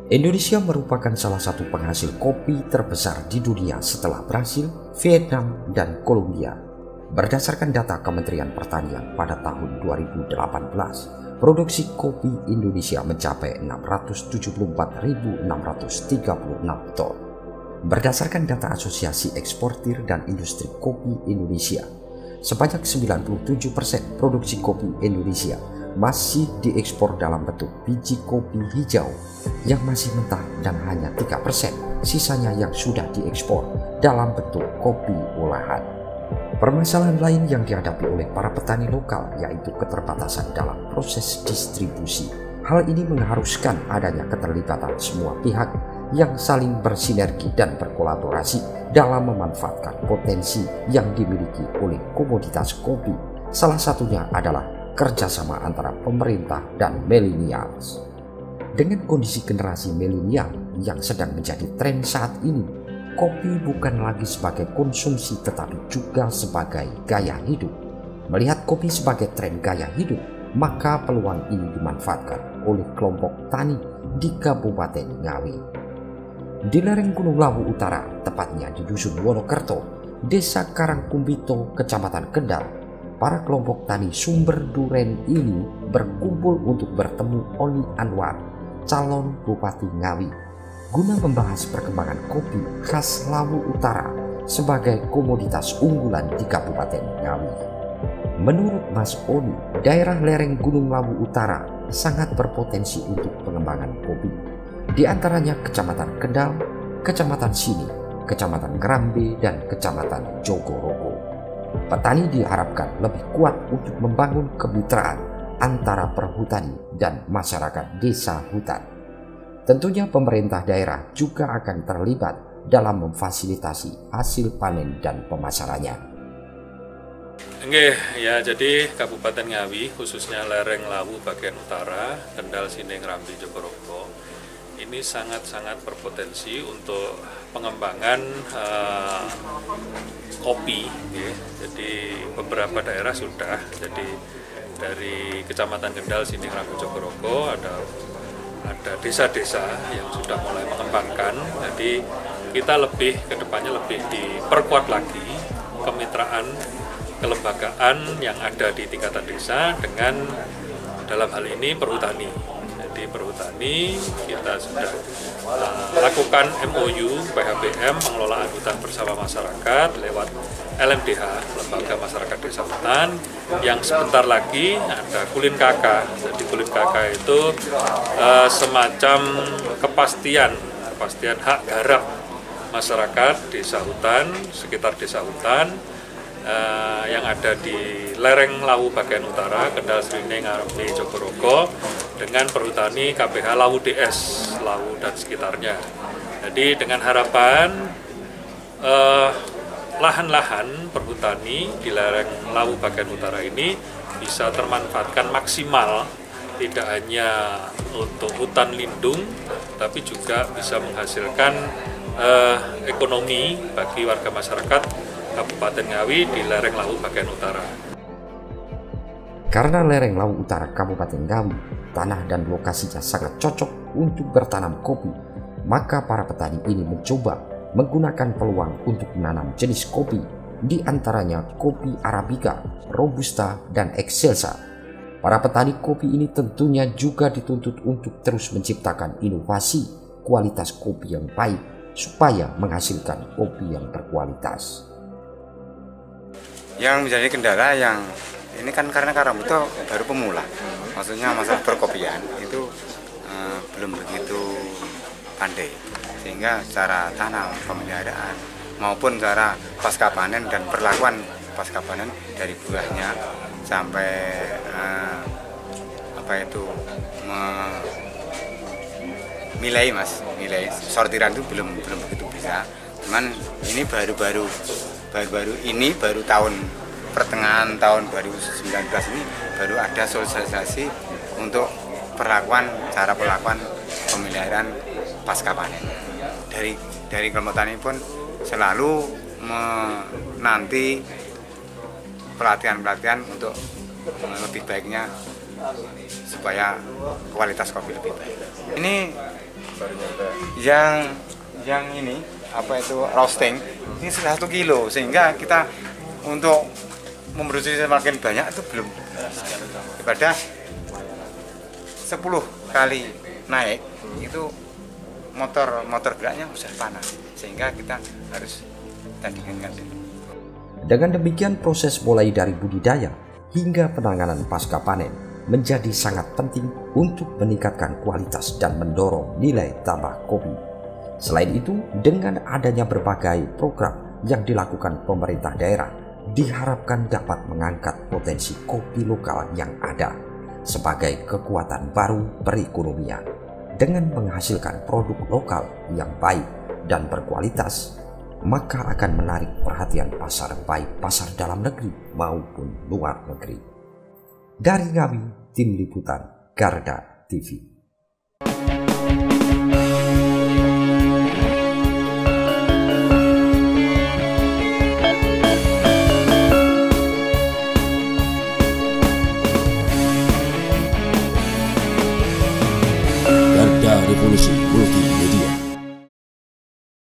Indonesia merupakan salah satu penghasil kopi terbesar di dunia setelah Brasil, Vietnam, dan Kolombia. Berdasarkan data Kementerian Pertanian pada tahun 2018, produksi kopi Indonesia mencapai 674.636 ton. Berdasarkan data Asosiasi Eksportir dan Industri Kopi Indonesia, sebanyak 97% produksi kopi Indonesia masih diekspor dalam bentuk biji kopi hijau yang masih mentah dan hanya 3% sisanya yang sudah diekspor dalam bentuk kopi olahan. Permasalahan lain yang dihadapi oleh para petani lokal yaitu keterbatasan dalam proses distribusi. Hal ini mengharuskan adanya keterlibatan semua pihak yang saling bersinergi dan berkolaborasi dalam memanfaatkan potensi yang dimiliki oleh komoditas kopi. Salah satunya adalah kerjasama antara pemerintah dan millennials. Dengan kondisi generasi milenial yang sedang menjadi tren saat ini, kopi bukan lagi sebagai konsumsi tetapi juga sebagai gaya hidup. Melihat kopi sebagai tren gaya hidup, maka peluang ini dimanfaatkan oleh kelompok tani di Kabupaten Ngawi. Di lereng Gunung Lawu Utara, tepatnya di Dusun Wonokerto, Desa Karangkumbito, Kecamatan Kendal, para kelompok tani sumber duren ini berkumpul untuk bertemu Oni Anwar, calon Bupati Ngawi, guna membahas perkembangan kopi khas Lawu Utara sebagai komoditas unggulan di Kabupaten Ngawi. Menurut Mas Oni, daerah lereng Gunung Lawu Utara sangat berpotensi untuk pengembangan kopi. Di antaranya Kecamatan Kendal, Kecamatan Sini, Kecamatan Ngerambe, dan Kecamatan Jogorogo. Petani diharapkan lebih kuat untuk membangun kemitraan antara perhutani dan masyarakat desa hutan. Tentunya pemerintah daerah juga akan terlibat dalam memfasilitasi hasil panen dan pemasarannya. Ya, jadi Kabupaten Ngawi, khususnya lereng Lawu bagian utara, Kendal, Sini, Ngerambe, Jogorogo, ini sangat-sangat berpotensi untuk pengembangan kopi. Ya. Jadi beberapa daerah sudah, jadi dari Kecamatan Kendal, Sini, Ngerambe, Jogorogo ada desa-desa yang sudah mulai mengembangkan. Jadi kita kedepannya lebih diperkuat lagi kemitraan kelembagaan yang ada di tingkatan desa dengan dalam hal ini perhutani. Di perhutani kita sudah lakukan MOU PHBM pengelolaan hutan bersama masyarakat lewat LMDH, Lembaga Masyarakat Desa Hutan, yang sebentar lagi ada Kulin KK. Jadi Kulin KK itu semacam kepastian hak garap masyarakat desa hutan, sekitar desa hutan yang ada di lereng Lawu bagian utara, Kendal, Sini, Ngerambe, Jogorogo, dengan perhutani KPH Lawu DS, Lawu dan sekitarnya. Jadi dengan harapan lahan-lahan perhutani di lereng Lawu bagian utara ini bisa termanfaatkan maksimal, tidak hanya untuk hutan lindung, tapi juga bisa menghasilkan ekonomi bagi warga masyarakat Kabupaten Ngawi di lereng Lawu bagian utara. Karena lereng Lawu Utara Kabupaten Ngawi, tanah dan lokasinya sangat cocok untuk bertanam kopi, maka para petani ini mencoba menggunakan peluang untuk menanam jenis kopi, di antaranya kopi Arabica, Robusta, dan Excelsa. Para petani kopi ini tentunya juga dituntut untuk terus menciptakan inovasi kualitas kopi yang baik supaya menghasilkan kopi yang berkualitas. Yang menjadi kendala yang ini kan karena Karangkumbito baru pemula, maksudnya masalah perkopian itu belum begitu pandai, sehingga cara tanam, pemeliharaan maupun cara pasca panen dan perlakuan pasca panen dari buahnya sampai nilai sortiran itu belum begitu bisa. Cuman ini baru tahun pertengahan tahun 2019 ini baru ada sosialisasi untuk cara perlakuan pemeliharaan pasca panen. Dari kelompok tani pun selalu menanti pelatihan untuk lebih baiknya supaya kualitas kopi lebih baik. Ini Yang ini apa itu roasting ini 1 kilo, sehingga kita untuk memproduksi semakin banyak itu belum, daripada 10 kali naik itu motor geraknya sudah panas, sehingga kita harus tandingkan. Dengan demikian, proses mulai dari budidaya hingga penanganan pasca panen menjadi sangat penting untuk meningkatkan kualitas dan mendorong nilai tambah kopi. Selain itu, dengan adanya berbagai program yang dilakukan pemerintah daerah, diharapkan dapat mengangkat potensi kopi lokal yang ada sebagai kekuatan baru perekonomian. Dengan menghasilkan produk lokal yang baik dan berkualitas, maka akan menarik perhatian pasar, baik pasar dalam negeri maupun luar negeri. Dari Ngawi, Tim Liputan Garda TV. Garda Revolusi Multimedia.